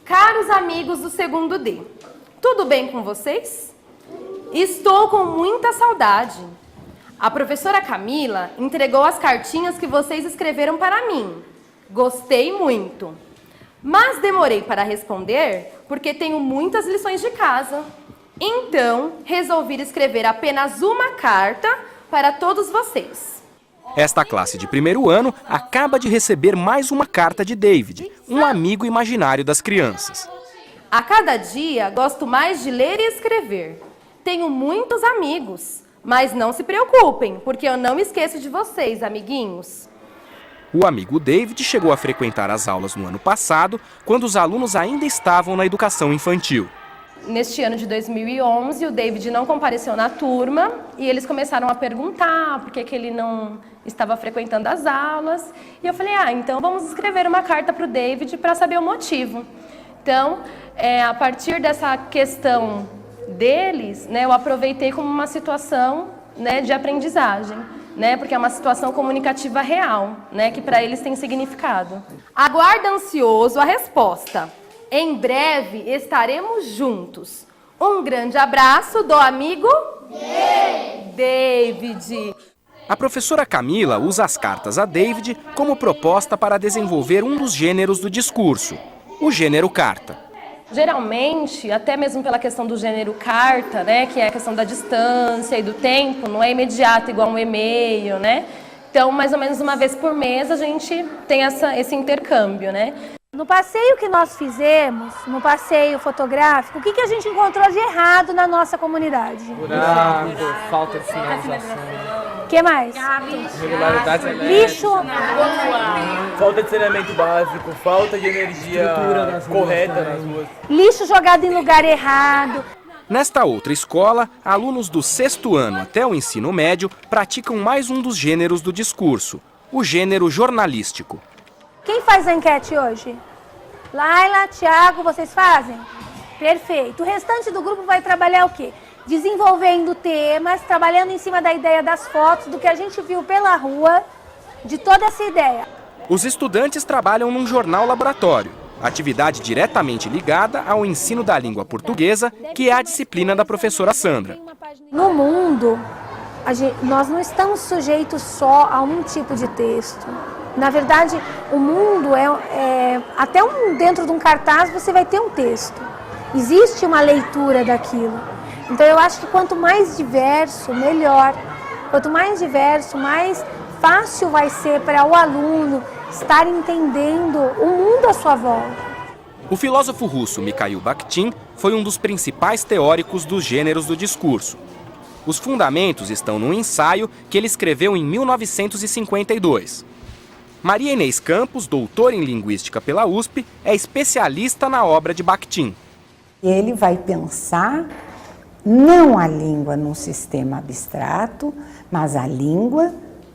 Caros amigos do segundo D, tudo bem com vocês? Estou com muita saudade. A professora Camila entregou as cartinhas que vocês escreveram para mim. Gostei muito. Mas demorei para responder porque tenho muitas lições de casa. Então, resolvi escrever apenas uma carta para todos vocês. Esta classe de primeiro ano acaba de receber mais uma carta de David, um amigo imaginário das crianças. A cada dia gosto mais de ler e escrever. Tenho muitos amigos, mas não se preocupem, porque eu não esqueço de vocês, amiguinhos. O amigo David chegou a frequentar as aulas no ano passado, quando os alunos ainda estavam na educação infantil. Neste ano de 2011, o David não compareceu na turma e eles começaram a perguntar por que ele não estava frequentando as aulas. E eu falei, então vamos escrever uma carta para o David para saber o motivo. Então, a partir dessa questão deles, eu aproveitei como uma situação de aprendizagem, porque é uma situação comunicativa real, que para eles tem significado. Aguardo ansioso a resposta. Em breve estaremos juntos. Um grande abraço do amigo David. A professora Camila usa as cartas a David como proposta para desenvolver um dos gêneros do discurso, o gênero carta. Geralmente, até mesmo pela questão do gênero carta, que é a questão da distância e do tempo, não é imediato igual um e-mail, Então, mais ou menos uma vez por mês a gente tem esse intercâmbio, No passeio que nós fizemos, no passeio fotográfico, o que a gente encontrou de errado na nossa comunidade? Buraco, falta de sinalização. O que mais? Irregularidades Lixo. Falta de saneamento básico, falta de energia correta nas ruas. Lixo jogado em lugar errado. Nesta outra escola, alunos do 6º ano até o ensino médio praticam mais um dos gêneros do discurso, o gênero jornalístico. Quem faz a enquete hoje? Laila, Thiago, vocês fazem? Perfeito. O restante do grupo vai trabalhar o quê? Desenvolvendo temas, trabalhando em cima da ideia das fotos, do que a gente viu pela rua, de toda essa ideia. Os estudantes trabalham num jornal laboratório, atividade diretamente ligada ao ensino da língua portuguesa, que é a disciplina da professora Sandra. No mundo, nós não estamos sujeitos só a um tipo de texto. Na verdade, o mundo até dentro de um cartaz você vai ter um texto. Existe uma leitura daquilo. Então eu acho que quanto mais diverso, melhor. Quanto mais diverso, mais fácil vai ser para o aluno estar entendendo o mundo à sua volta. O filósofo russo Mikhail Bakhtin foi um dos principais teóricos dos gêneros do discurso. Os fundamentos estão num ensaio que ele escreveu em 1952. Maria Inês Campos, doutora em Linguística pela USP, é especialista na obra de Bakhtin. Ele vai pensar não a língua num sistema abstrato, mas a língua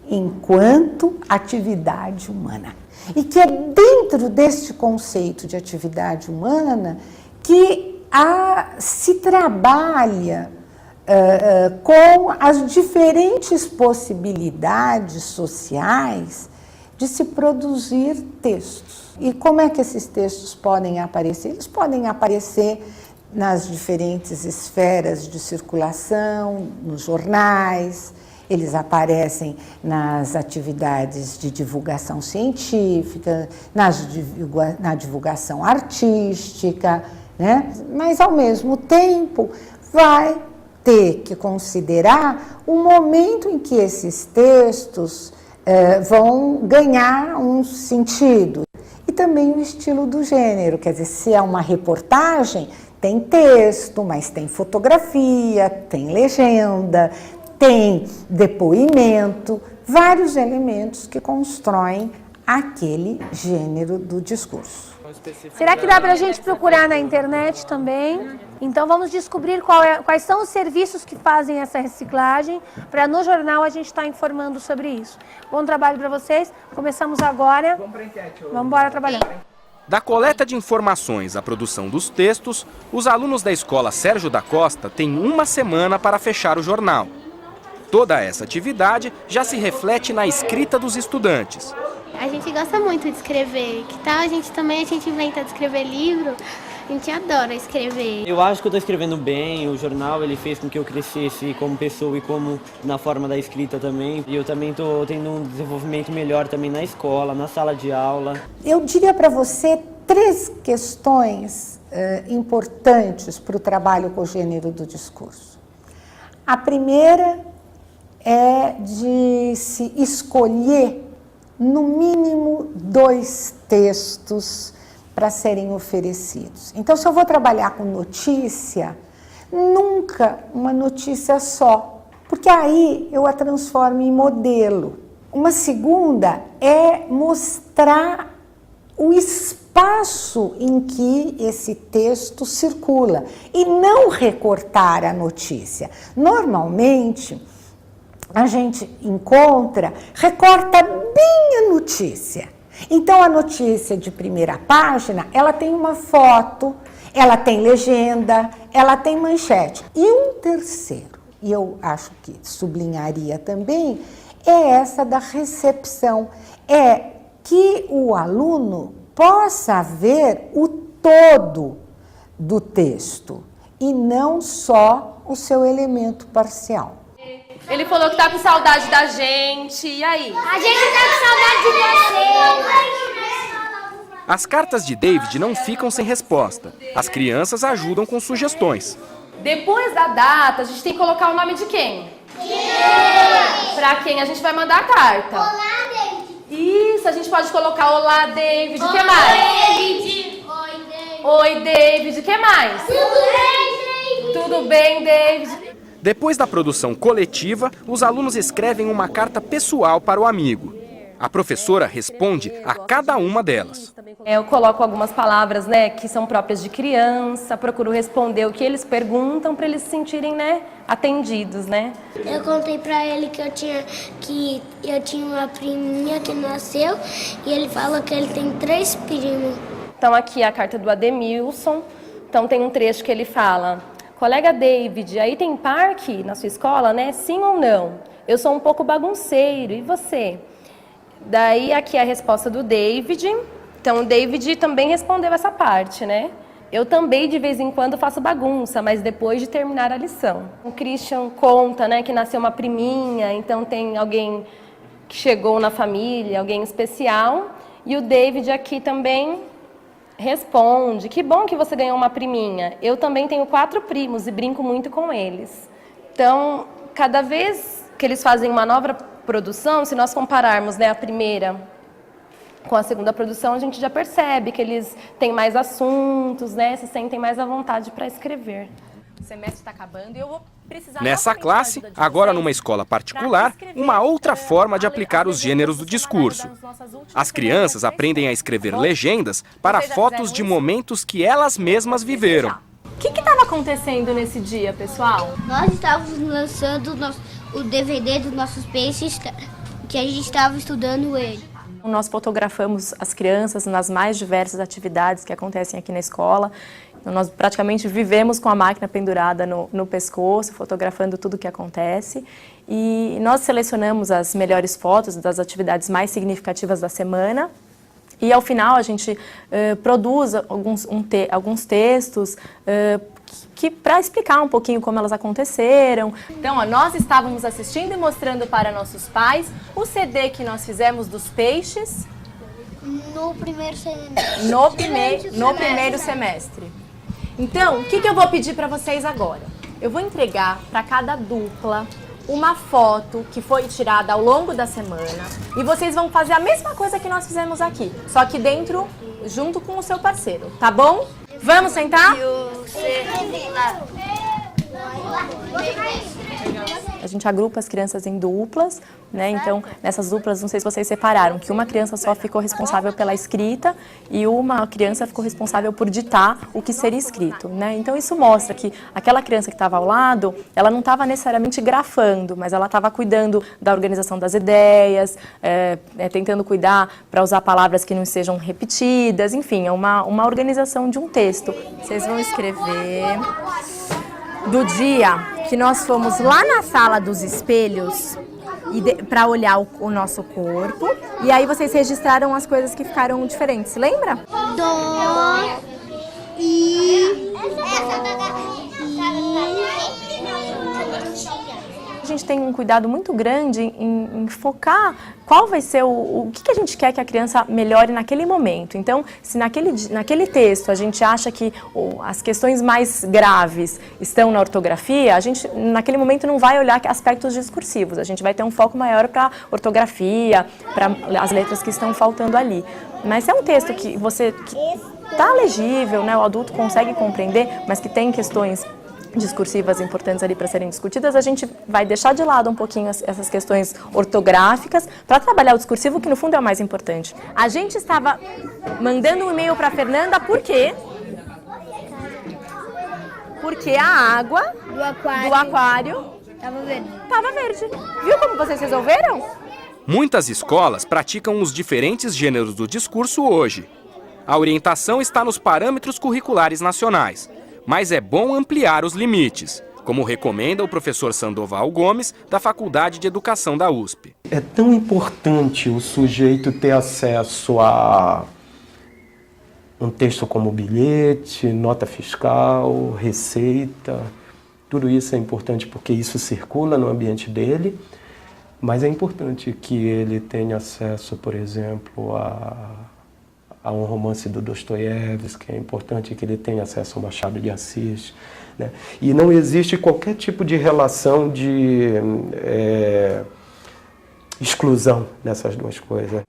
enquanto atividade humana. E que é dentro deste conceito de atividade humana que se trabalha com as diferentes possibilidades sociais de se produzir textos. E como é que esses textos podem aparecer? Eles podem aparecer nas diferentes esferas de circulação, nos jornais, eles aparecem nas atividades de divulgação científica, na divulgação artística, Mas, ao mesmo tempo, vai ter que considerar o momento em que esses textos vão ganhar um sentido. E também o estilo do gênero, quer dizer, se é uma reportagem, tem texto, mas tem fotografia, tem legenda, tem depoimento, vários elementos que constroem aquele gênero do discurso. Será que dá para a gente procurar na internet também? Então vamos descobrir quais são os serviços que fazem essa reciclagem, para no jornal a gente estar informando sobre isso. Bom trabalho para vocês. Começamos agora. Vamos embora trabalhar. Da coleta de informações à produção dos textos, os alunos da escola Sérgio da Costa têm uma semana para fechar o jornal. Toda essa atividade já se reflete na escrita dos estudantes. A gente gosta muito de escrever, que tal a gente inventa de escrever livro, a gente adora escrever. Eu acho que eu estou escrevendo bem, o jornal ele fez com que eu crescesse como pessoa e como na forma da escrita também. E eu também estou tendo um desenvolvimento melhor também na escola, na sala de aula. Eu diria para você 3 questões importantes para o trabalho com o gênero do discurso. A primeira é de se escolher no mínimo 2 textos para serem oferecidos. Então, se eu vou trabalhar com notícia, nunca uma notícia só, porque aí eu a transformo em modelo. Uma segunda é mostrar o espaço em que esse texto circula e não recortar a notícia. Normalmente, a gente recorta bem a notícia. Então, a notícia de primeira página, ela tem uma foto, ela tem legenda, ela tem manchete. E um terceiro, e eu acho que sublinharia também, é essa da recepção. É que o aluno possa ver o todo do texto e não só o seu elemento parcial. Ele falou que tá com saudade da gente, e aí? A gente tá com saudade de você! As cartas de David não ficam sem resposta. As crianças ajudam com sugestões. Depois da data, a gente tem que colocar o nome de quem? Pra quem a gente vai mandar a carta? Olá, David! Isso, a gente pode colocar olá, David, o que mais? David! Oi, David, o que mais? Tudo bem, David? Tudo bem, David? Depois da produção coletiva, os alunos escrevem uma carta pessoal para o amigo. A professora responde a cada uma delas. Eu coloco algumas palavras, né, que são próprias de criança, procuro responder o que eles perguntam para eles se sentirem, né, atendidos, né? Eu contei pra ele que eu tinha uma priminha que nasceu e ele falou que ele tem 3 primos. Então aqui é a carta do Ademilson. Então tem um trecho que ele fala: colega David, aí tem parque na sua escola, né? Sim ou não? Eu sou um pouco bagunceiro, e você? Daí aqui é a resposta do David. Então o David também respondeu essa parte, né? Eu também de vez em quando faço bagunça, mas depois de terminar a lição. O Christian conta, né, que nasceu uma priminha, então tem alguém que chegou na família, alguém especial. E o David aqui também responde: que bom que você ganhou uma priminha. Eu também tenho 4 primos e brinco muito com eles. Então, cada vez que eles fazem uma nova produção, se nós compararmos, né, a primeira com a segunda produção, a gente já percebe que eles têm mais assuntos, né, se sentem mais à vontade para escrever. O semestre está acabando e eu vou precisar... Nessa classe, agora numa escola particular, uma outra forma de aplicar os gêneros do discurso. As crianças aprendem a escrever legendas para fotos de momentos que elas mesmas viveram. O que estava acontecendo nesse dia, pessoal? Nós estávamos lançando o DVD dos nossos peixes, que a gente estava estudando ele. Nós fotografamos as crianças nas mais diversas atividades que acontecem aqui na escola. Então, nós praticamente vivemos com a máquina pendurada no pescoço, fotografando tudo o que acontece. E nós selecionamos as melhores fotos das atividades mais significativas da semana. E ao final a gente produz alguns textos para explicar um pouquinho como elas aconteceram. Então, ó, nós estávamos assistindo e mostrando para nossos pais o CD que nós fizemos dos peixes. No primeiro semestre. No primeiro semestre. Então, o que eu vou pedir para vocês agora? Eu vou entregar para cada dupla uma foto que foi tirada ao longo da semana e vocês vão fazer a mesma coisa que nós fizemos aqui, só que dentro, junto com o seu parceiro, tá bom? Vamos sentar? A gente agrupa as crianças em duplas, né? Então, nessas duplas, não sei se vocês separaram, que uma criança só ficou responsável pela escrita e uma criança ficou responsável por ditar o que seria escrito, né? Então, isso mostra que aquela criança que estava ao lado, ela não estava necessariamente grafando, mas ela estava cuidando da organização das ideias, tentando cuidar para usar palavras que não sejam repetidas, enfim, é uma organização de um texto. Vocês vão escrever do dia que nós fomos lá na sala dos espelhos para olhar o nosso corpo, e aí vocês registraram as coisas que ficaram diferentes, lembra? A gente tem um cuidado muito grande em focar qual vai ser o que a gente quer que a criança melhore naquele momento. Então, se naquele texto a gente acha que as questões mais graves estão na ortografia, a gente naquele momento não vai olhar aspectos discursivos, a gente vai ter um foco maior para ortografia, para as letras que estão faltando ali. Mas se é um texto que está legível, né, o adulto consegue compreender, mas que tem questões discursivas importantes ali para serem discutidas, a gente vai deixar de lado um pouquinho essas questões ortográficas para trabalhar o discursivo, que no fundo é o mais importante. A gente estava mandando um e-mail para Fernanda, por quê? Porque a água do aquário estava verde. Viu como vocês resolveram? Muitas escolas praticam os diferentes gêneros do discurso hoje. A orientação está nos parâmetros curriculares nacionais, mas é bom ampliar os limites, como recomenda o professor Sandoval Gomes, da Faculdade de Educação da USP. É tão importante o sujeito ter acesso a um texto como bilhete, nota fiscal, receita. Tudo isso é importante porque isso circula no ambiente dele, mas é importante que ele tenha acesso, por exemplo, a um romance do Dostoiévski, é importante que ele tenha acesso ao Machado de Assis, né? E não existe qualquer tipo de relação de exclusão nessas duas coisas.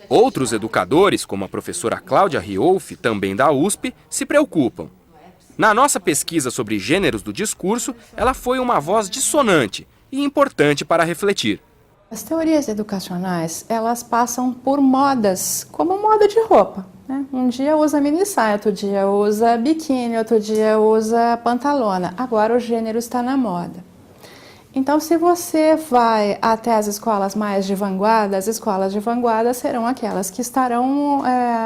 Outros educadores, como a professora Cláudia Riolfi, também da USP, se preocupam. Na nossa pesquisa sobre gêneros do discurso, ela foi uma voz dissonante e importante para refletir. As teorias educacionais, elas passam por modas, como moda de roupa, né? Um dia usa mini saia, outro dia usa biquíni, outro dia usa pantalona. Agora o gênero está na moda. Então, se você vai até as escolas mais de vanguarda, as escolas de vanguarda serão aquelas que estarão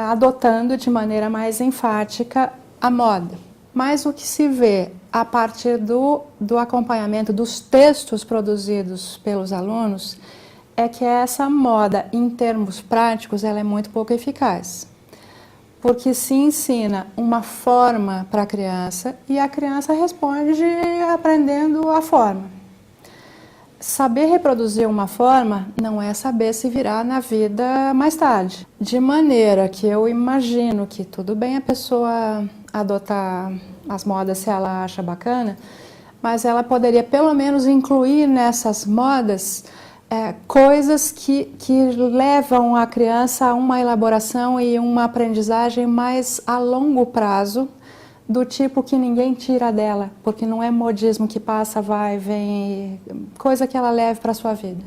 adotando de maneira mais enfática a moda. Mas o que se vê a partir do acompanhamento dos textos produzidos pelos alunos é que essa moda, em termos práticos, ela é muito pouco eficaz. Porque se ensina uma forma para a criança e a criança responde aprendendo a forma. Saber reproduzir uma forma não é saber se virar na vida mais tarde. De maneira que eu imagino que tudo bem a pessoa adotar as modas se ela acha bacana, mas ela poderia pelo menos incluir nessas modas coisas que levam a criança a uma elaboração e uma aprendizagem mais a longo prazo, do tipo que ninguém tira dela, porque não é modismo que passa, vai, vem, coisa que ela leve para a sua vida.